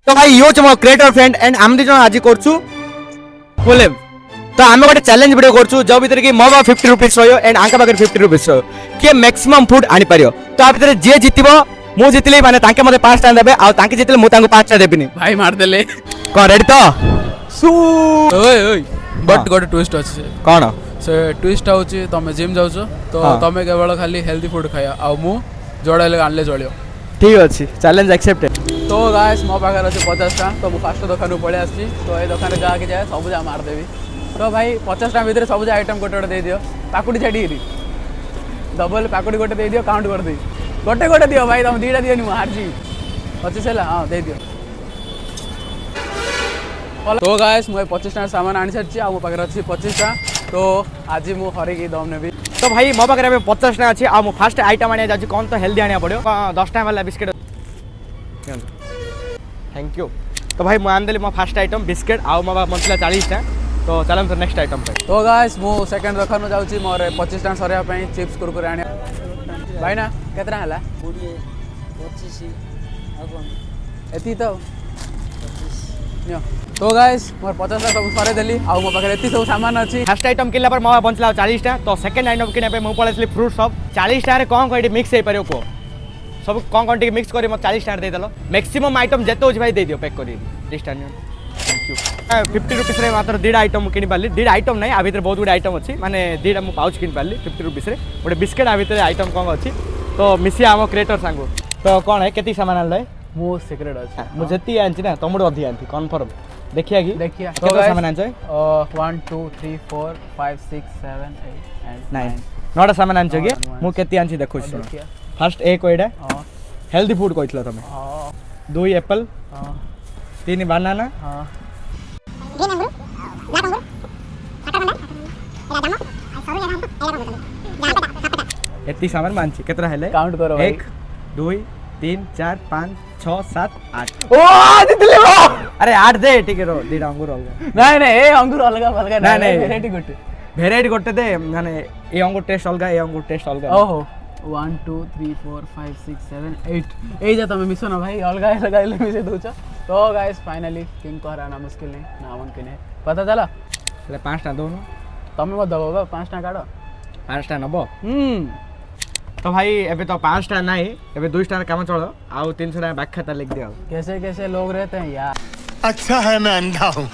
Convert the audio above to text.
तो भाई यो छ मो क्रिएटर फ्रेंड एंड हम दी जण आज करछु कोलेब तो आम गोटे चैलेंज वीडियो करछु जो भीतर कि मो 50 रुपीस रहियो एंड आंका पाखे 50 रुपीस रहियो के मैक्सिमम फूड आनी पारियो तो आ भीतर जे जीतिबो मु जीतले माने तांके मते 5 टा देबे आ तांके जीतले मु तांको 5 टा देबिनी भाई मार देले कोन रेडी तो सु ओए ओए बट गोटे ट्विस्ट अछि कोन से ट्विस्ट होची तमे जिम जाउछ तो तमे केवल खाली हेल्दी फूड खाया आ मु जोड़ाले आनले जळियो ठीक अछि चैलेंज एक्सेप्टेड तो गाइस मो पाखर अछि 50 टा तो मु फर्स्ट दुकान पळे आछि तो ए दुकान जा के जाय सब जा मार देबी तो भाई 50 टा भीतर सब आइटम गोटे गोटे दे दियो पाकुडी छाडी डबल पाकुडी गोटे दे दियो काउंट कर दे गोटे गोटे दियो भाई तुम दीटा दियो नि हार जी 25 हैला हां दे दियो तो गाइस मु 25 टा सामान आनी छछि आ मो पाखर अछि 25 टा तो आज मु हरे की दम नेबी तो भाई मो पाखरे 50 टा अछि आ मो फर्स्ट आइटम आनिया जाछि कोन तो हेल्दी आनिया पड़ियो 10 टा वाला बिस्किट थैंक यू तो भाई मु आन देली मो फर्स्ट आइटम बिस्किट आ मो मंथला 40 टा तो चलम तो नेक्स्ट आइटम पे तो गाइस मु सेकंड रखन जाउची मोर 25 टा सरिया पई चिप्स कुरकुरे आनिया भाई ना केतरा हला 25 अपन एती तो नियो तो गाइस मोर 50 टा सब सरे देली आ मो पाखरे एती सब सामान अछि फर्स्ट आइटम किनला पर मो बंचला 40 टा तो सेकंड आइटम किने पे मो पळेसली फ्रूट सब 40 टा रे कोन कोइडी मिक्स हे परियो को सब कोन टी मिक्स करी मो 40 टा दे देलो मैक्सिमम आइटम जेतो होछ भाई दे दियो पैक करी लिस्ट आनियो थैंक यू 50 रुपीस रे मात्र दीडा आइटम किनि पाली दीडा आइटम नै आ भीतर बहुत गुड आइटम अछि माने दीडा मु पाउच किनि पाली 50 रुपीस रे गोटे बिस्किट आ भीतर आइटम कोन अछि तो मिसिया हम क्रिएटर सांगो तो कोन है केती सामान आनले मो सीक्रेट अछि मु जेती आनछि ना तमडो अधि आनथि कन्फर्म देखिया की देखिया तो सामान आनछ 1 2 3 4 5 6 7 8 and 9 नोटा सामान आनछ के मु केती आनछि देखो फर्स्ट एक कोइडा हेल्दी फूड कहइतला तमे दो एप्पल 3 बनाना ग्रीन अंगूर ब्लैक अंगूर साटा बंडल एला जामो आ सब एला एती सामान मानछि केतरा हेले काउंट करो 1 2 3 4 5 6 7 8 ओ जितले वो अरे 8 दे ठीक है रो दीडा अंगूर अलगा नहीं नहीं ए अंगूर अलगा अलगा नहीं वेराइटी गोटे दे माने ए अंगूर टेस्ट अलगा ए अंगूर टेस्ट अलगा ओहो 1 2 3 4 5 6 7 8 ए जा तमे मिसो ना भाई अलगा अलगा मिसे दोछ तो गाइस फाइनली किंग को हराना मुश्किल नहीं ना मुमकिन है पता चला ले 5 टा दोनो तमे मत दबो 5 टा काढो 5 टा नबो तो भाई एबे तो 5 टा नहीं एबे 2 टा काम चलो आउ 300 टा बाक खाता लिख दियो कैसे कैसे लोग रहते हैं यार अच्छा है मैं अंधा हूं।